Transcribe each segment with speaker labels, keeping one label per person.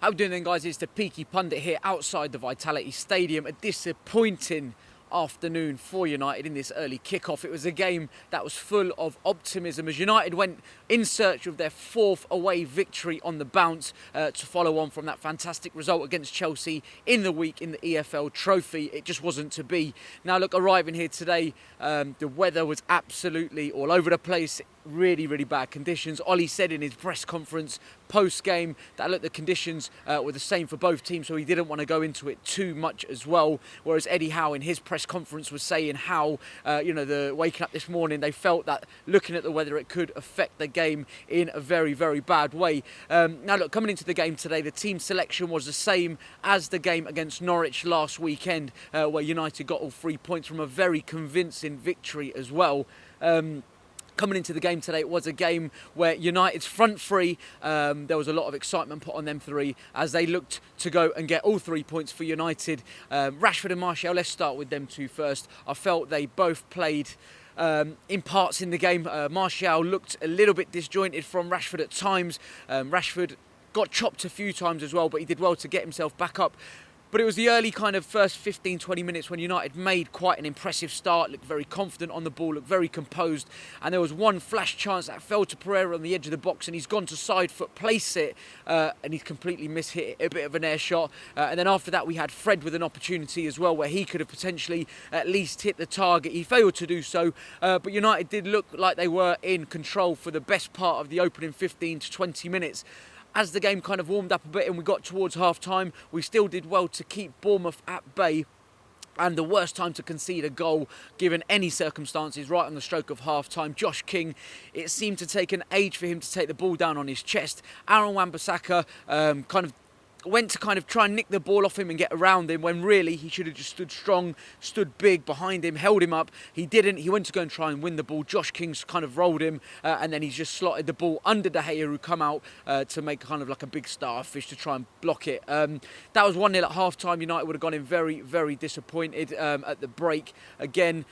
Speaker 1: How we doing then, guys? It's the Peaky Pundit here outside the Vitality Stadium. A disappointing afternoon for United in this early kickoff. It was a game that was full of optimism as United went in search of their fourth away victory on the bounce to follow on from that fantastic result against Chelsea in the week in the EFL Trophy. It just wasn't to be. Now look, arriving here today, the weather was absolutely all over the place. Really bad conditions. Ollie said in his press conference post-game that look, the conditions were the same for both teams, so he didn't want to go into it too much as well. Whereas Eddie Howe in his press conference was saying how the waking up this morning, they felt that looking at the weather it could affect the game in a very bad way. Now look, coming into the game today, the team selection was the same as the game against Norwich last weekend, where United got all 3 points from a very convincing victory as well. Coming into the game today, it was a game where United's front three, there was a lot of excitement put on them three as they looked to go and get all 3 points for United. Rashford and Martial, let's start with them two first. I felt they both played in parts in the game. Martial looked a little bit disjointed from Rashford at times. Rashford got chopped a few times as well, but he did well to get himself back up. But it was the early kind of first 15-20 minutes when United made quite an impressive start, looked very confident on the ball, looked very composed. And there was one flash chance that fell to Pereira on the edge of the box, and he's gone to side foot place it, and he's completely mishit it, a bit of an air shot. And then after that, we had Fred with an opportunity as well, where he could have potentially at least hit the target. He failed to do so, but United did look like they were in control for the best part of the opening 15 to 20 minutes. As the game kind of warmed up a bit and we got towards half-time, we still did well to keep Bournemouth at bay. And the worst time to concede a goal, given any circumstances, right on the stroke of half-time. Josh King, it seemed to take an age for him to take the ball down on his chest. Aaron Wan-Bissaka kind of went to kind of try and nick the ball off him and get around him when really he should have just stood strong, stood big behind him, held him up. He didn't. He went to go and try and win the ball. Josh King's kind of rolled him and then he's just slotted the ball under De Gea, who come out to make kind of like a big starfish to try and block it. That was 1-0 at half-time. United would have gone in very disappointed at the break. Again,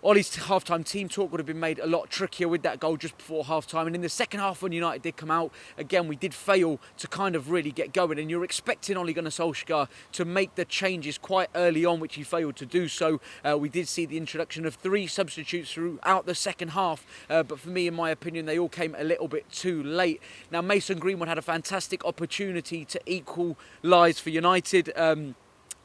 Speaker 1: Ollie's half-time team talk would have been made a lot trickier with that goal just before half-time. And in the second half, when United did come out, again, we did fail to kind of really get going. And you're expecting Ole Gunnar Solskjaer to make the changes quite early on, which he failed to do so. We did see the introduction of 3 substitutes throughout the second half. But for me, in my opinion, they all came a little bit too late. Now, Mason Greenwood had a fantastic opportunity to equalise for United.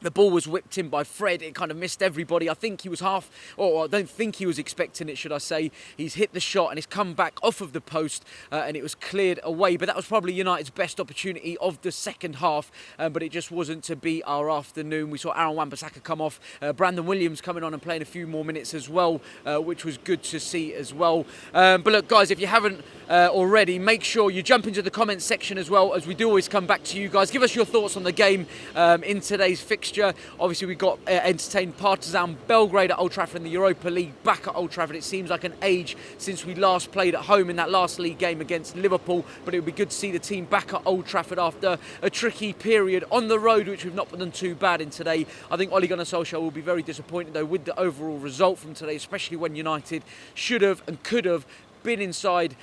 Speaker 1: The ball was whipped in by Fred. It kind of missed everybody. I think he was I don't think he was expecting it, should I say. He's hit the shot and it's come back off of the post and it was cleared away. But that was probably United's best opportunity of the second half. But it just wasn't to be our afternoon. We saw Aaron Wan-Bissaka come off. Brandon Williams coming on and playing a few more minutes as well, which was good to see as well. But look, guys, if you haven't already, make sure you jump into the comments section as well, as we do always come back to you guys. Give us your thoughts on the game in today's fixture. Obviously, we got entertained Partizan Belgrade at Old Trafford in the Europa League back at Old Trafford. It seems like an age since we last played at home in that last league game against Liverpool, but it would be good to see the team back at Old Trafford after a tricky period on the road, which we've not done too bad in today. I think Ole Gunnar Solskjaer will be very disappointed though with the overall result from today, especially when United should have and could have been inside,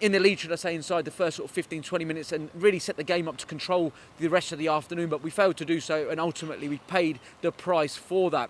Speaker 1: in the lead, should I say, inside the first sort of 15-20 minutes and really set the game up to control the rest of the afternoon, but we failed to do so and ultimately we paid the price for that.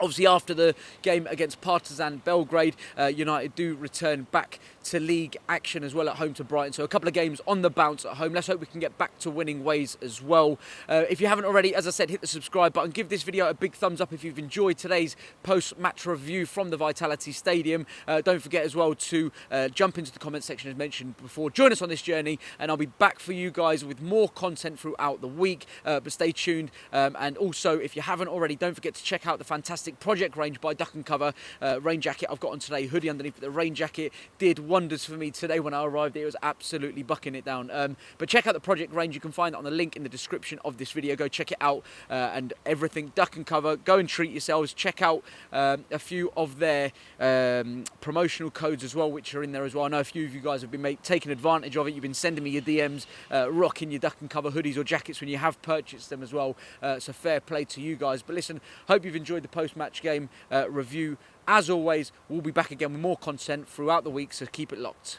Speaker 1: Obviously, after the game against Partizan Belgrade, United do return back to league action as well at home to Brighton. So a couple of games on the bounce at home. Let's hope we can get back to winning ways as well. If you haven't already, as I said, hit the subscribe button. Give this video a big thumbs up if you've enjoyed today's post-match review from the Vitality Stadium. Don't forget as well to jump into the comment section as mentioned before. Join us on this journey and I'll be back for you guys with more content throughout the week. But stay tuned. And also, if you haven't already, don't forget to check out the fantastic project range by Duck and Cover. Rain jacket I've got on today, hoodie underneath, but the rain jacket did wonders for me today when I arrived. It was absolutely bucking it down. But check out the project range. You can find that on the link in the description of this video. Go check it out and everything Duck and Cover. Go and treat yourselves. Check out a few of their promotional codes as well, which are in there as well. I know a few of you guys have been taking advantage of it. You've been sending me your DMs, rocking your Duck and Cover hoodies or jackets when you have purchased them as well. So fair play to you guys. But listen, hope you've enjoyed the post-match game review. As always, we'll be back again with more content throughout the week, so keep it locked.